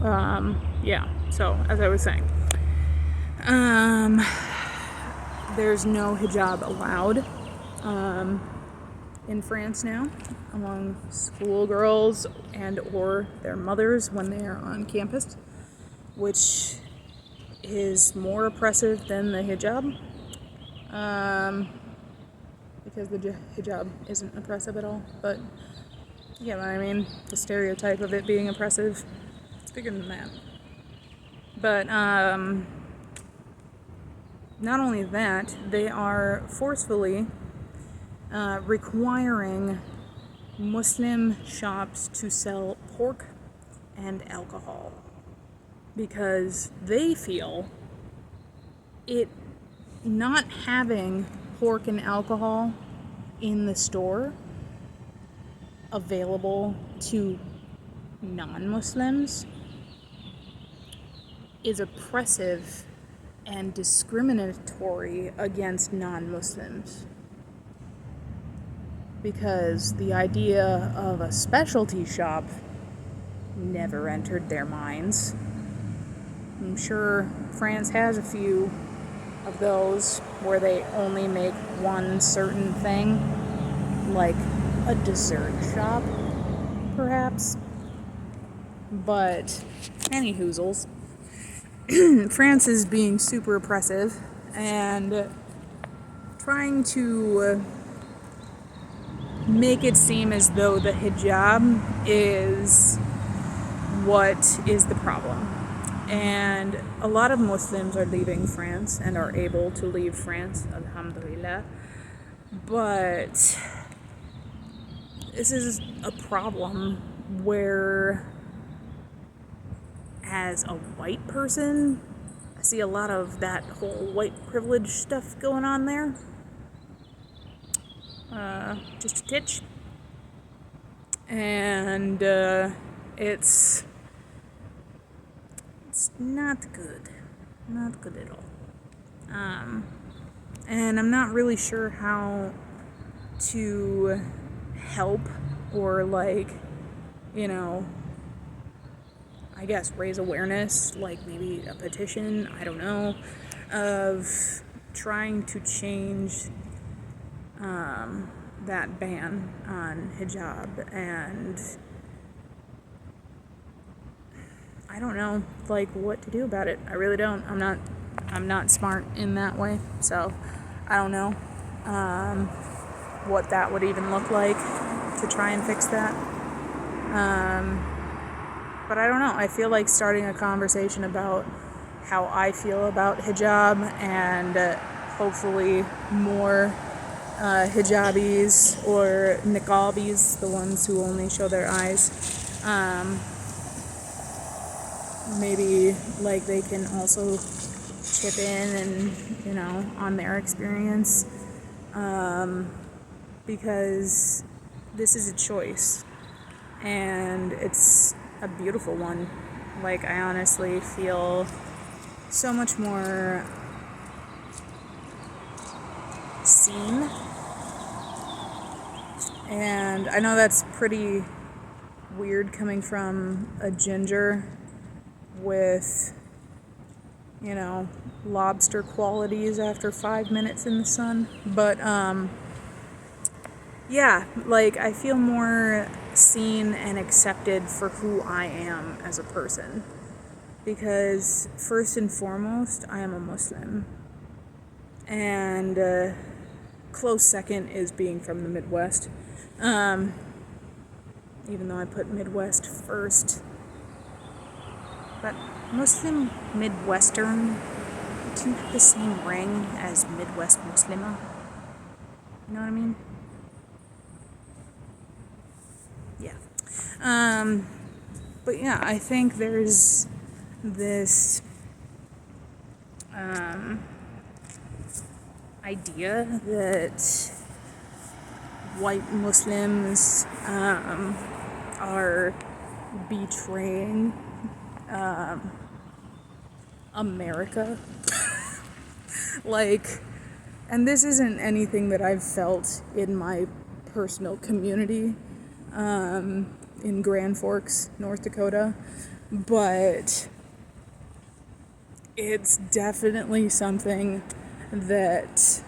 Yeah, so as I was saying, there's no hijab allowed in France now among schoolgirls and or their mothers when they are on campus, which is more oppressive than the hijab, because the hijab isn't oppressive at all. But yeah, I mean, the stereotype of it being oppressive, it's bigger than that. But not only that, they are forcefully requiring Muslim shops to sell pork and alcohol because they feel it not having pork and alcohol in the store available to non-Muslims is oppressive and discriminatory against non-Muslims, because the idea of a specialty shop never entered their minds. I'm sure France has a few of those where they only make one certain thing, like a dessert shop, perhaps. But any hoozles. France is being super oppressive and trying to make it seem as though the hijab is what is the problem. And a lot of Muslims are leaving France and are able to leave France, alhamdulillah. But this is a problem where, as a white person, I see a lot of that whole white privilege stuff going on there. Just a titch. And it's not good. Not good at all. And I'm not really sure how to help or, like, I guess raise awareness, like maybe a petition, I don't know, of trying to change that ban on hijab. And I don't know, like, what to do about it. I really don't. I'm not smart in that way, so I don't know what that would even look like to try and fix that. But I don't know. I feel like starting a conversation about how I feel about hijab, and hopefully more hijabis or niqabis, the ones who only show their eyes, maybe like they can also chip in and, on their experience, because this is a choice and it's a beautiful one. Like, I honestly feel so much more seen. And I know that's pretty weird coming from a ginger with, lobster qualities after 5 minutes in the sun. But, yeah, like, I feel more seen and accepted for who I am as a person. Because, first and foremost, I am a Muslim. And, close second is being from the Midwest. Even though I put Midwest first. But Muslim Midwestern isn't the same ring as Midwest Muslima. You know what I mean? Yeah. But yeah, I think there's this idea that white Muslims are betraying America. Like, and this isn't anything that I've felt in my personal community. in Grand Forks, North Dakota, but it's definitely something that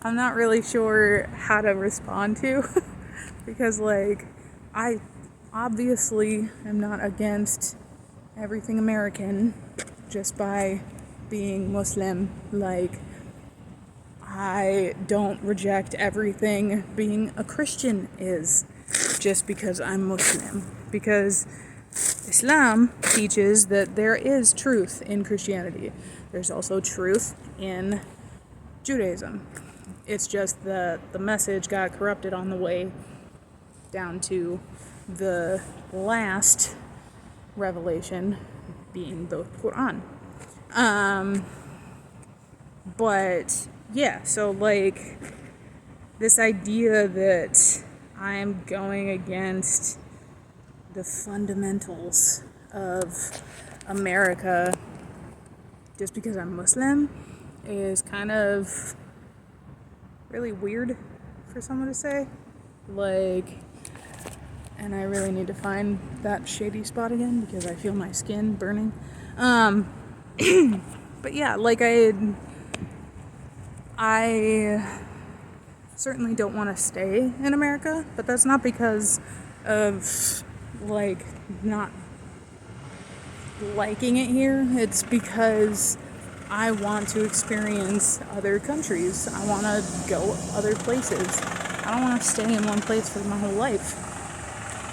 I'm not really sure how to respond to because, like, I obviously am not against everything American just by being Muslim. Like, I don't reject everything being a Christian is just because I'm Muslim. Because Islam teaches that there is truth in Christianity. There's also truth in Judaism. It's just the message got corrupted on the way down to the last revelation being the Quran. But yeah, so like this idea that I'm going against the fundamentals of America just because I'm Muslim is kind of really weird for someone to say. Like, and I really need to find that shady spot again because I feel my skin burning. But yeah, like I certainly don't want to stay in America, but that's not because of like not liking it here. It's because I want to experience other countries. I want to go other places. I don't want to stay in one place for my whole life.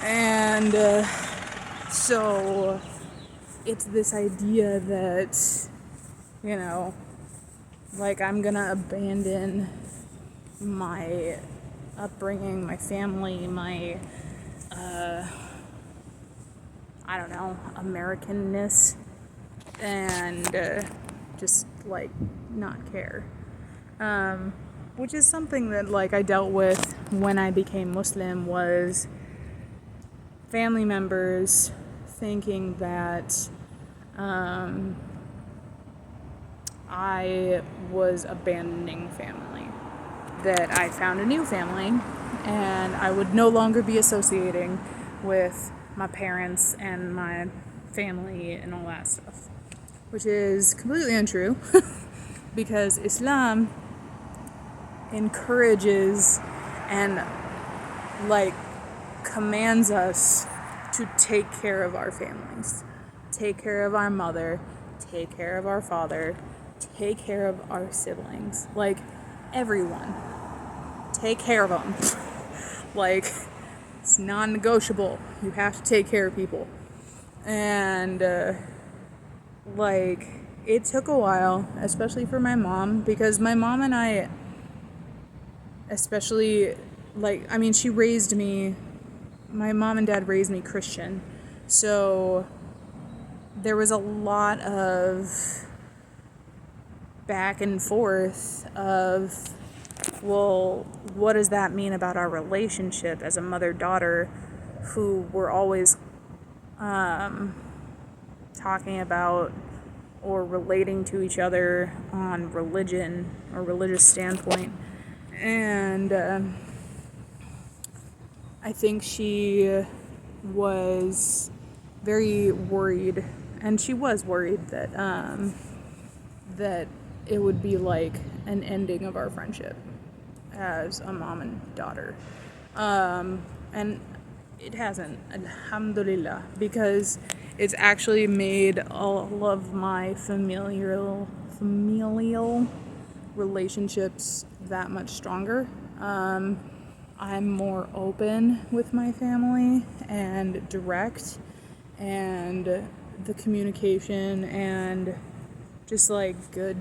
And so it's this idea that, you know, like I'm gonna abandon my upbringing, my family, my I don't know, Americanness, and just like not care. Which is something that like I dealt with when I became Muslim, was family members thinking that I was abandoning family, that I found a new family and I would no longer be associating with my parents and my family and all that stuff, which is completely untrue because Islam encourages and like commands us to take care of our families, take care of our mother, take care of our father, take care of our siblings, like everyone, take care of them. Like, it's non-negotiable. You have to take care of people. And like it took a while, especially for my mom, because my mom and I, especially, like, I mean, she raised me, my mom and dad raised me Christian, so there was a lot of back and forth of, well, what does that mean about our relationship as a mother-daughter who were always talking about or relating to each other on religion or religious standpoint. And I think she was very worried, and she was worried that that it would be like an ending of our friendship as a mom and daughter. And it hasn't, alhamdulillah, because it's actually made all of my familial relationships that much stronger. I'm more open with my family and direct, and the communication and just like good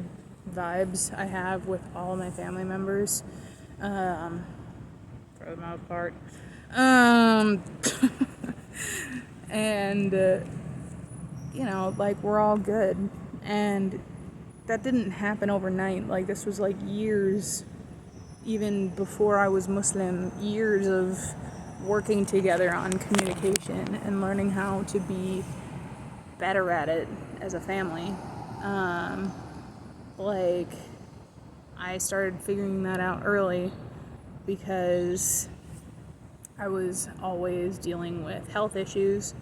vibes I have with all of my family members, for the most part. And you know, like, we're all good, and that didn't happen overnight. Like, this was like years, even before I was Muslim, years of working together on communication and learning how to be better at it as a family. Like, I started figuring that out early because I was always dealing with health issues,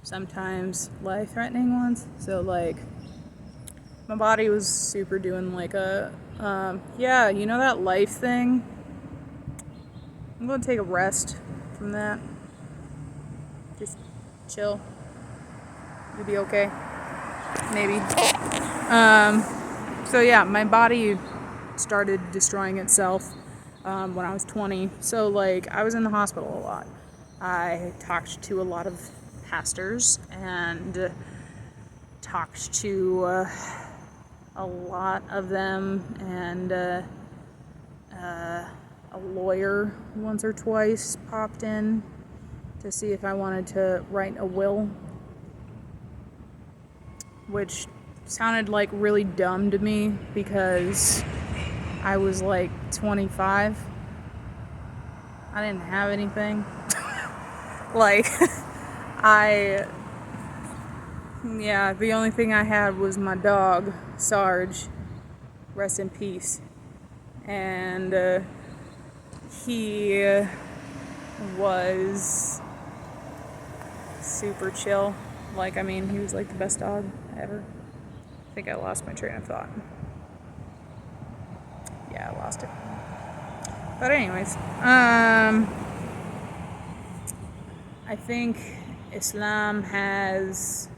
sometimes life-threatening ones. So like my body was super doing like a yeah, you know that life thing? I'm gonna take a rest from that. Just chill. You'll be okay. Maybe. So yeah, my body started destroying itself when I was 20. So like I was in the hospital a lot. I talked to a lot of pastors and talked to a lot of them and a lawyer once or twice popped in to see if I wanted to write a will, which sounded like really dumb to me because I was like 25. I didn't have anything. Like, the only thing I had was my dog, Sarge, rest in peace. And he was super chill. Like, I mean, he was like the best dog ever. I think I lost my train of thought. Yeah, I lost it. But anyways, I think Islam has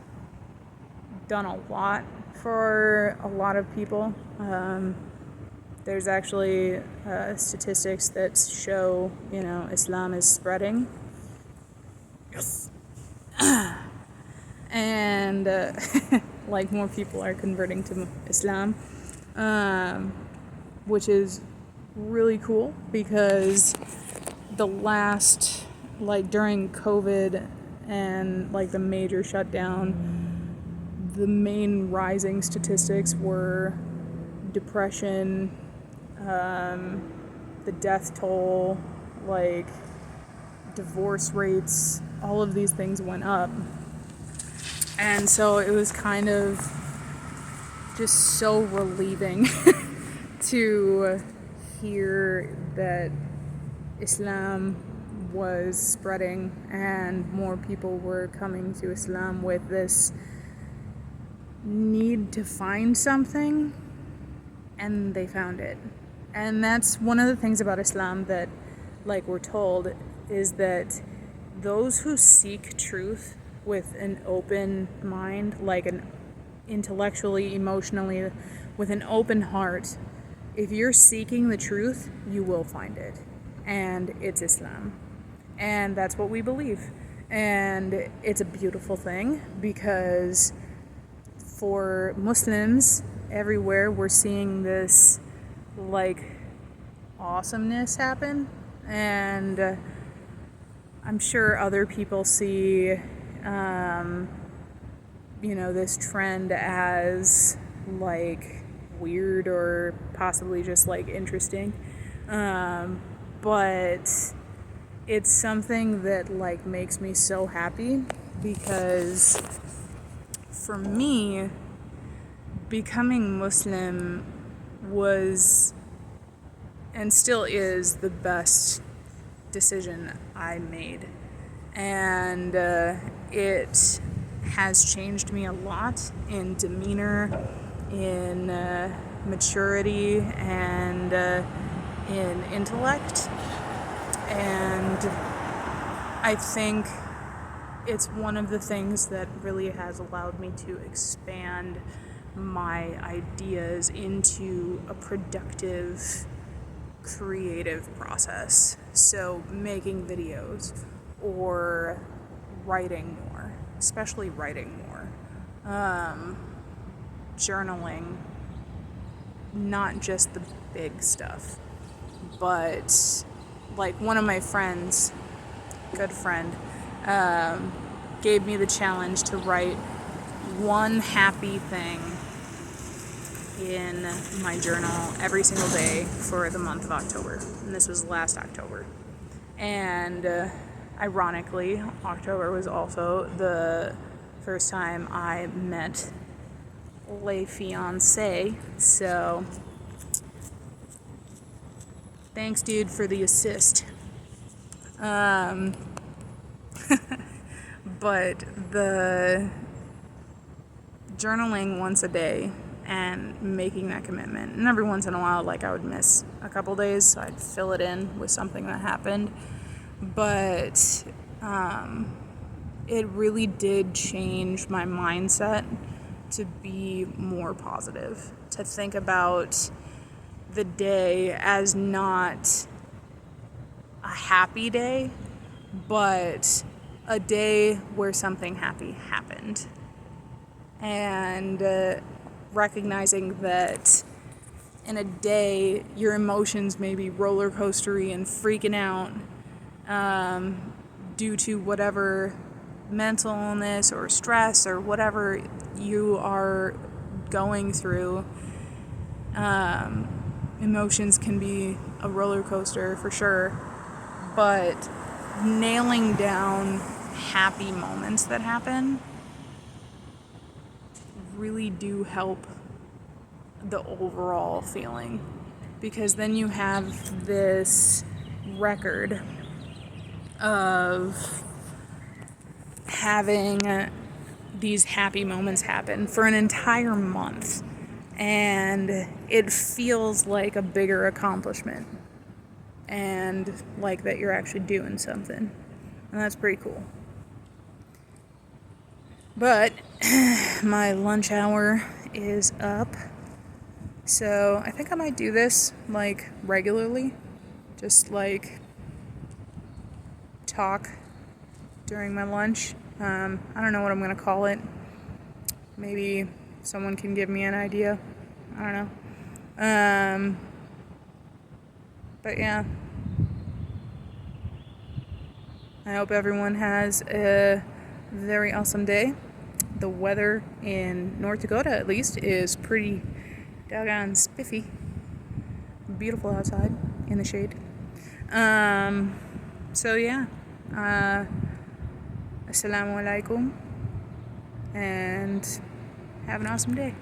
done a lot for a lot of people. There's actually statistics that show, Islam is spreading. Yes. And like more people are converting to Islam, which is really cool because during COVID and like the major shutdown, the main rising statistics were depression, the death toll, like divorce rates, all of these things went up. And so it was kind of just so relieving to hear that Islam was spreading and more people were coming to Islam with this need to find something, and they found it. And that's one of the things about Islam that, like we're told, is that those who seek truth with an open mind, like an intellectually, emotionally, with an open heart, if you're seeking the truth, you will find it. And it's Islam. And that's what we believe. And it's a beautiful thing because for Muslims everywhere, we're seeing this like awesomeness happen. And I'm sure other people see this trend as like weird or possibly just like interesting, but it's something that like makes me so happy because for me, becoming Muslim was and still is the best decision I made, and it has changed me a lot in demeanor, in maturity, and in intellect. And I think it's one of the things that really has allowed me to expand my ideas into a productive, creative process. So making videos or writing more, especially writing more, journaling, not just the big stuff, but like one of my friends, good friend, gave me the challenge to write one happy thing in my journal every single day for the month of October. And this was last October. And ironically, October was also the first time I met Le Fiancé. So thanks, dude, for the assist. Um, but the journaling once a day and making that commitment, and every once in a while, like I would miss a couple days, so I'd fill it in with something that happened. But it really did change my mindset to be more positive, to think about the day as not a happy day, but a day where something happy happened. And recognizing that in a day, your emotions may be roller coastery and freaking out due to whatever mental illness or stress or whatever you are going through. Emotions can be a roller coaster for sure, but nailing down happy moments that happen really do help the overall feeling, because then you have this record of having these happy moments happen for an entire month, and it feels like a bigger accomplishment and like that you're actually doing something, and that's pretty cool. But my lunch hour is up, so I think I might do this like regularly, just like talk during my lunch. I don't know what I'm gonna call it. Maybe someone can give me an idea. I don't know. But yeah, I hope everyone has a very awesome day. The weather in North Dakota, at least, is pretty doggone spiffy. Beautiful outside in the shade. So yeah, assalamu alaikum, and have an awesome day.